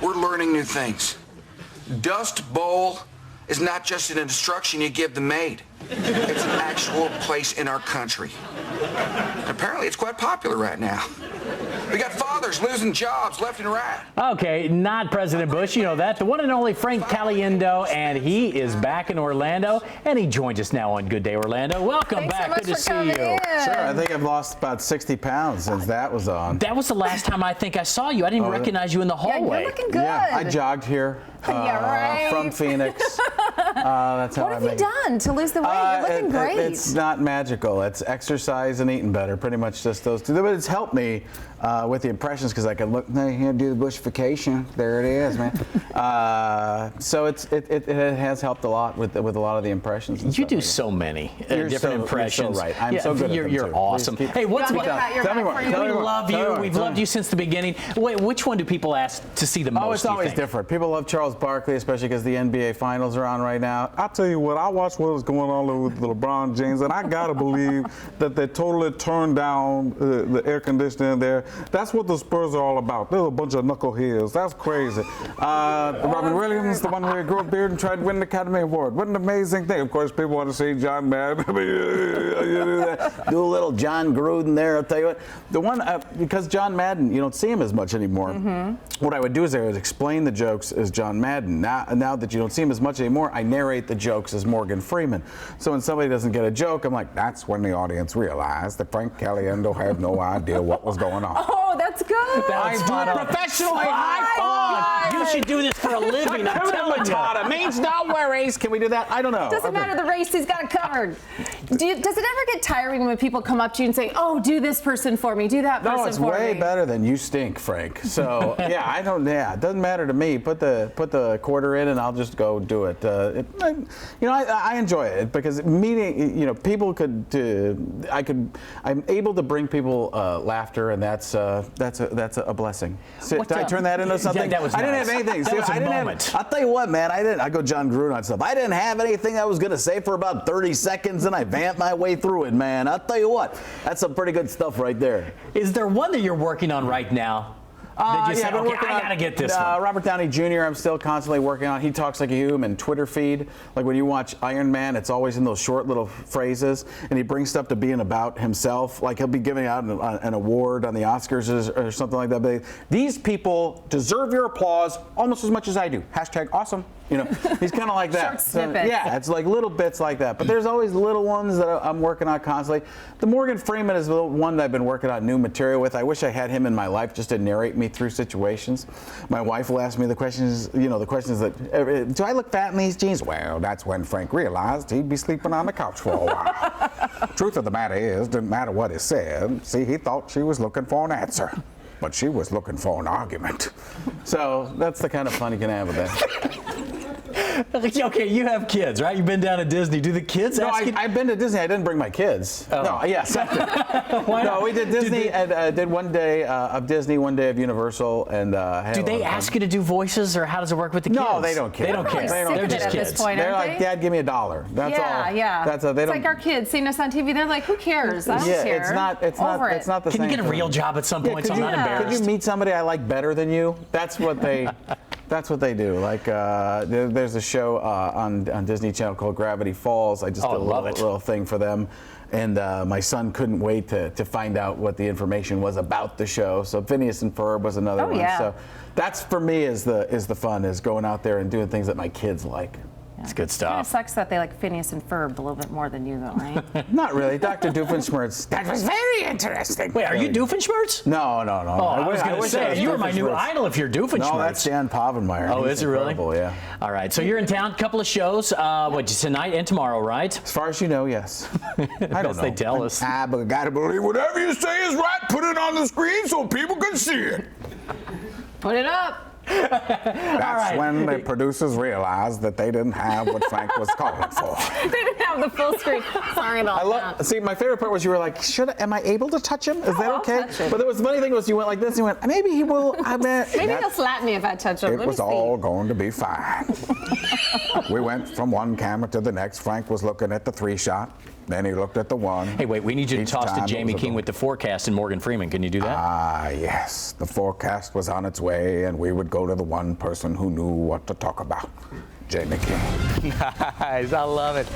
we're learning new things. Dust Bowl is not just an instruction you give the maid. It's an actual place in our country. And apparently it's quite popular right now. We got fathers losing jobs left and right. Okay, not President Bush, you know that. The one and only Frank Caliendo, and he is back in Orlando, and he joins us now on Good Day Orlando. Welcome Thanks back. so much Good to for see coming you. in. Sure, I think I've lost about 60 pounds since that was on. That was the last time I think I saw you. I didn't even recognize you in the Yeah, hallway. you're looking good. Yeah, I jogged here Yeah, right. from Phoenix. That's how What I have you make done to lose the weight? You're looking great. It's not magical. It's exercise and eating better. Pretty much just those two. But it's helped me with the impressions because I can look. Here, do the Bushification. There it is, man. So it has helped a lot with a lot of the impressions. And You stuff do like that. so many You're different impressions. You're so right. I'm so good at them, You're too. awesome. Please keep- Hey, what's You want me to pat your Tell me back more. for you? Tell me We more. love Tell me you. more. We've Tell loved me. you since the beginning. Wait, which one do people ask to see the most? Oh, it's do you always think? different. People love Charles Barkley, especially because the NBA Finals are on right now. I'll tell you what, I watched what was going on with LeBron James, and I gotta believe that they totally turned down the air conditioning there. That's what the Spurs are all about. They're a bunch of knuckleheads. That's crazy. Robin Williams, the one who grew a beard and tried to win the Academy Award. What an amazing thing. Of course, people want to see John Madden. Do a little John Gruden there. I'll tell you what. The one, because John Madden, you don't see him as much anymore. What I would do is I would explain the jokes as John Madden. Now that you don't see him as much anymore, I narrate the jokes as Morgan Freeman. So when somebody doesn't get a joke, I'm like, that's when the audience realized that Frank Caliendo had no idea what was going on. Oh, that's good. That's I do it professionally. High five. You should do this for a living. I'm telling you. Matata means no worries. Can we do that? I don't know. Doesn't matter the race, he's got it covered. Does it ever get tiring when people come up to you and say, oh, do this person for me, do that person for me? No, it's way better than you stink, Frank. So yeah, it doesn't matter to me. Put the quarter in and I'll just go do it. I enjoy it because meeting, people I'm able to bring people laughter, and that's a blessing. Did I turn that into something? That was I didn't nice. have anything. That was a I didn't moment. I'll tell you what, man. I go John Gruden on stuff. I didn't have anything I was going to say for about 30 seconds, and I vamped my way through it, man. I'll tell you what. That's some pretty good stuff right there. Is there one that you're working on right now? Did you say, I've been okay, working I on, gotta get this one? Robert Downey Jr. I'm still constantly working on. He talks like a human. Twitter feed, like when you watch Iron Man, it's always in those short little phrases, and he brings stuff to being about himself. Like he'll be giving out an award on the Oscars or something like that. But these people deserve your applause almost as much as I do. # awesome. He's kind of like that. Short snippets. Yeah, it's like little bits like that. But there's always little ones that I'm working on constantly. The Morgan Freeman is the one that I've been working on new material with. I wish I had him in my life just to narrate me through situations. My wife will ask me the questions that, do I look fat in these jeans? Well, that's when Frank realized he'd be sleeping on the couch for a while. Truth of the matter is, didn't matter what he said. See, he thought she was looking for an answer, but she was looking for an argument. So that's the kind of fun you can have with that. Okay, you have kids, right? You've been down to Disney. Do the kids ask you? I've been to Disney. I didn't bring my kids. Oh. No, yes. Why not? No, we did Disney and did one day of Disney, one day of Universal, and Do they ask you to do voices, or how does it work with the kids? No, they don't care. They don't care. They're They're just at kids. this point, They're aren't like, they? Dad, give me $1. That's all. Yeah. That's It's like our kids seeing us on TV. They're like, who cares? I don't care. It's not the Can same. you get a thing. real job at some point so I'm not Could embarrassed? you meet somebody I like better than you? That's what they. That's what they do. Like there's a show on Disney Channel called Gravity Falls. I just did a little thing for them, and my son couldn't wait to find out what the information was about the show. So Phineas and Ferb was another one. Yeah. So that's for me is the fun, is going out there and doing things that my kids like. It's good Kind of stuff. sucks that they like Phineas and Ferb a little bit more than you, though, right? Not really. Dr. Doofenshmirtz. That was very interesting. Wait, are you Doofenshmirtz? No. Oh, I was going to say, you were my new idol if you're Doofenshmirtz. No, that's Dan Povenmire. Oh, He's is it really? incredible, yeah. All right, so you're in town, couple of shows, tonight and tomorrow, right? As far as you know, yes. I don't Best know. they tell us. I gotta believe whatever you say is right. Put it on the screen so people can see it. Put it up. That's when the producers realized that they didn't have what Frank was calling for. They didn't have the full screen. Sorry about that. See, my favorite part was you were like, am I able to touch him? Is that I'll okay? touch him. But the funny thing was you went like this and you went, maybe he will. Maybe he'll slap me if I touch him. It Let was me see. all going to be fine. We went from one camera to the next. Frank was looking at the 3-shot. Then he looked at the one. Hey, wait, we need you to Each toss to time it Jamie was a King goal. with the forecast and Morgan Freeman. Can you do that? Ah, yes. The forecast was on its way, and we would go to the one person who knew what to talk about, Jamie King. Nice, I love it.